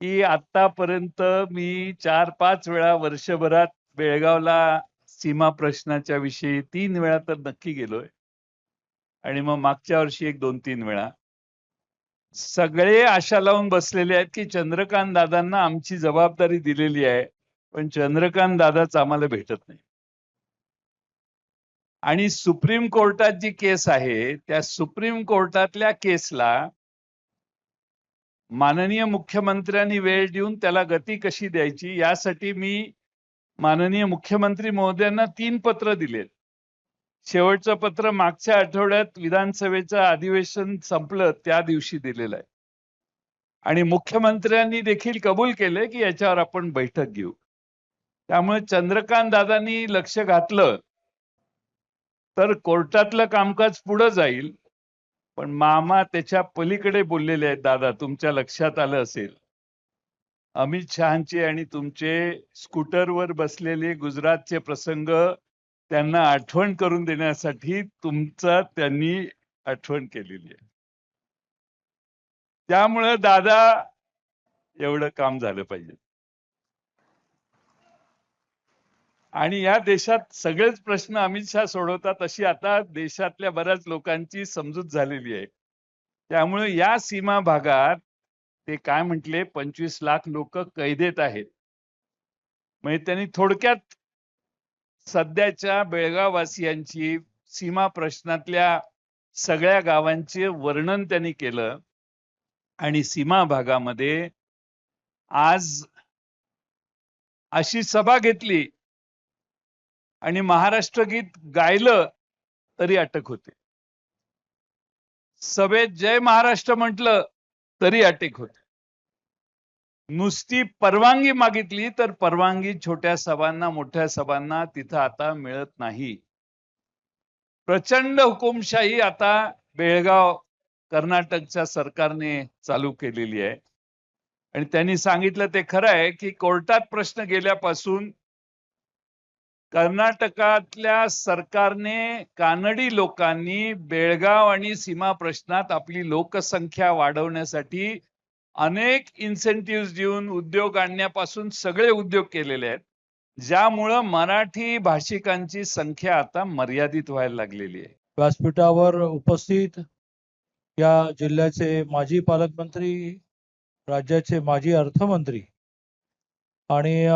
की आतापर्यंत मी 4-5 वेळा वर्षभरात बेळगावला सीमा प्रश्नाच्या विषयी 3 वेळा तर नक्की गेलोय. आणि मग मागच्या वर्षी एक 2-3 वेळा. सगळे आशा लावून बसलेले आहेत, की चंद्रकांत दादांना आमची जबाबदारी दिलेली आहे. पण चंद्रकांत दादाच आम्हाला भेटत नाही. आणि सुप्रीम कोर्टात जी केस आहे, त्या सुप्रीम कोर्टातल्या केसला माननीय मुख्यमंत्र्यांनी वेळ देऊन त्याला गती कशी द्यायची यासाठी मी माननीय मुख्यमंत्री महोदयांना 3 पत्र दिलेत. शेवटचं पत्र मागच्या आठवड्यात विधानसभेचं अधिवेशन संपलं त्या दिवशी दिलेलं आहे. आणि मुख्यमंत्र्यांनी देखील कबूल केले, की याच्यावर आपण बैठक घेऊ. त्यामुळे चंद्रकांत दादांनी लक्ष घातलं तर कोर्टातलं कामकाज पुढे जाईल. पण मामा त्याच्या पलीकडे बोललेले आहेत. दादा, तुमच्या लक्षात आलं असेल, अमित शहाचे आणि तुमचे स्कूटरवर बसलेले गुजरातचे प्रसंग त्यांना आठवण करून देण्यासाठी तुमचा त्यांनी आठवण केलेली आहे. त्यामुळे दादा एवढं काम झालं पाहिजे. आणि या देशात सगळेच प्रश्न अमित शहा सोडवतात अशी आता देशातल्या बऱ्याच लोकांची समजूत झालेली आहे. त्यामुळे या सीमा भागात ते काय म्हटले 25 लाख लोक कैदेत आहेत. म्हणजे त्यांनी थोडक्यात सध्याच्या बेळगाव वासियांची सीमा प्रश्नातल्या सगळ्या गावांचे वर्णन त्यांनी केलं. आणि सीमा भागामध्ये आज अशी सभा घेतली आणि महाराष्ट्र गीत गायलं तरी अटक होते. सभेत जय महाराष्ट्र म्हटलं तरी अटक होते. नुसती परवानगी मागितली तर परवानगी छोट्या सभांना मोठ्या सभांना तिथं आता मिळत नाही. प्रचंड हुकुमशाही आता बेळगाव कर्नाटकच्या सरकारने चालू केलेली आहे. आणि त्यांनी सांगितलं ते खरं आहे की कोर्टात प्रश्न गेल्यापासून कर्नाटकातल्या सरकारने कानडी लोकांनी बेळगाव आणि सीमा प्रश्नात आपली लोकसंख्या वाढवण्यासाठी अनेक इन्सेंटिव्ह देऊन उद्योग आणण्यापासून सगळे उद्योग केलेले आहेत. ज्यामुळं मराठी भाषिकांची संख्या आता मर्यादित व्हायला लागलेली आहे. व्यासपीठावर उपस्थित या जिल्ह्याचे माजी पालकमंत्री, राज्याचे माजी अर्थमंत्री आणि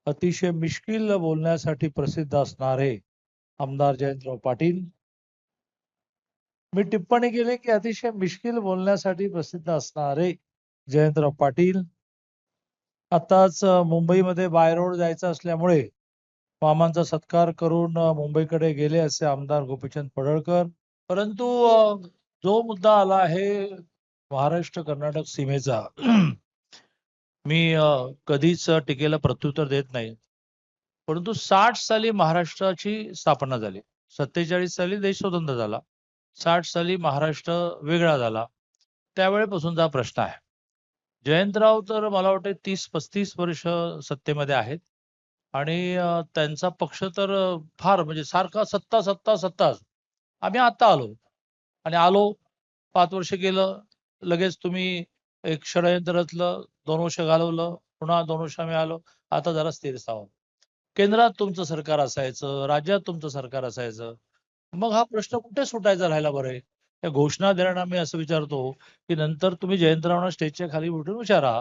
अतिशय मिश्किल बोलण्यासाठी प्रसिद्ध असणारे आमदार जयंतराव पाटील. मी टिप्पणी केली की अतिशय मिश्किल बोलण्यासाठी प्रसिद्ध असणारे जयंतराव पाटील आताच मुंबईमध्ये बाय रोड जायचं असल्यामुळे मामांचा सत्कार करून मुंबईकडे गेले असे आमदार गोपीचंद पडळकर. परंतु जो मुद्दा आला आहे महाराष्ट्र कर्नाटक सीमेचा, मी कधीच टीकेला प्रत्युत्तर देत नाही. परंतु 60 साली महाराष्ट्राची स्थापना झाली, 47 साली देश स्वतंत्र झाला, 60 साली महाराष्ट्र वेगळा झाला. त्यावेळेपासूनचा हा प्रश्न आहे. जयंतराव तर मला वाटते 30-35 वर्ष सत्तेमध्ये आहेत आणि त्यांचा पक्ष तर फार म्हणजे सारखा सत्ता सत्ता सत्ताच. आम्ही आता आलो आणि 5 वर्ष गेलं, लगेच तुम्ही एक षडयंत्रातलं 2 वर्ष घालवलं, पुन्हा 2 वर्ष आम्ही आलो. आता जरा स्थिर सावध. केंद्रात तुमचं सरकार असायचं, राज्यात तुमचं सरकार असायचं, मग हा प्रश्न कुठे सुटायचा राहिला बरं आहे? या घोषणा देणारा मी असं विचारतो की नंतर तुम्ही जयंतरावांना स्टेजच्या खाली उठून विचारा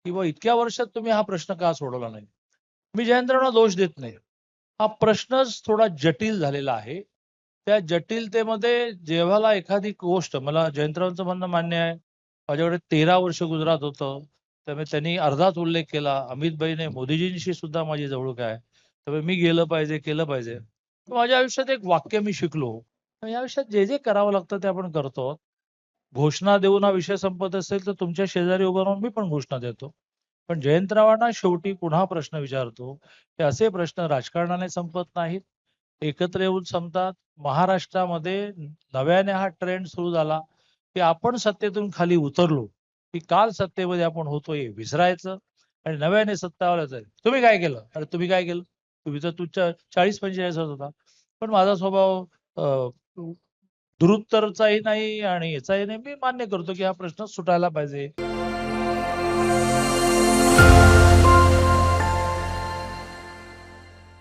की बा इतक्या वर्षात तुम्ही हा प्रश्न का सोडवला नाही. मी जयंतरावांना दोष देत नाही, हा प्रश्नच थोडा जटिल झालेला आहे. त्या जटिलतेमध्ये जेव्हाला एखादी गोष्ट, मला जयंतरावांचं म्हणणं मान्य आहे, माझ्याकडे 13 वर्ष गुजरात होतं, त्यामुळे त्यांनी अर्धाच उल्लेख केला. अमितभाईने मोदीजींशी सुद्धा माझी जवळूक आहे, त्यामुळे मी गेलं पाहिजे, केलं पाहिजे. माझ्या आयुष्यात एक वाक्य मी शिकलो, या आयुष्यात जे जे करावं लागतं ते आपण करतो. घोषणा देऊन हा विषय संपत असेल तर तुमच्या शेजारी उभं राहून मी पण घोषणा देतो. पण जयंतरावांना शेवटी पुन्हा प्रश्न विचारतो की असे प्रश्न राजकारणाने संपत नाहीत, एकत्र येऊन संपतात. महाराष्ट्रामध्ये नव्याने हा ट्रेंड सुरू झाला की आपण सत्तेतून खाली उतरलो की काल सत्तेमध्ये आपण होतोय विसरायचं आणि नव्याने सत्ता जाईल. तुम्ही काय केलं? अरे तुम्ही काय केलं? तुम्ही तर तुमच्या 40-45 होता. पण माझा स्वभाव दुरुत्तरचाही नाही आणि याचाही नाही. मी मान्य करतो की हा प्रश्न सुटायला पाहिजे.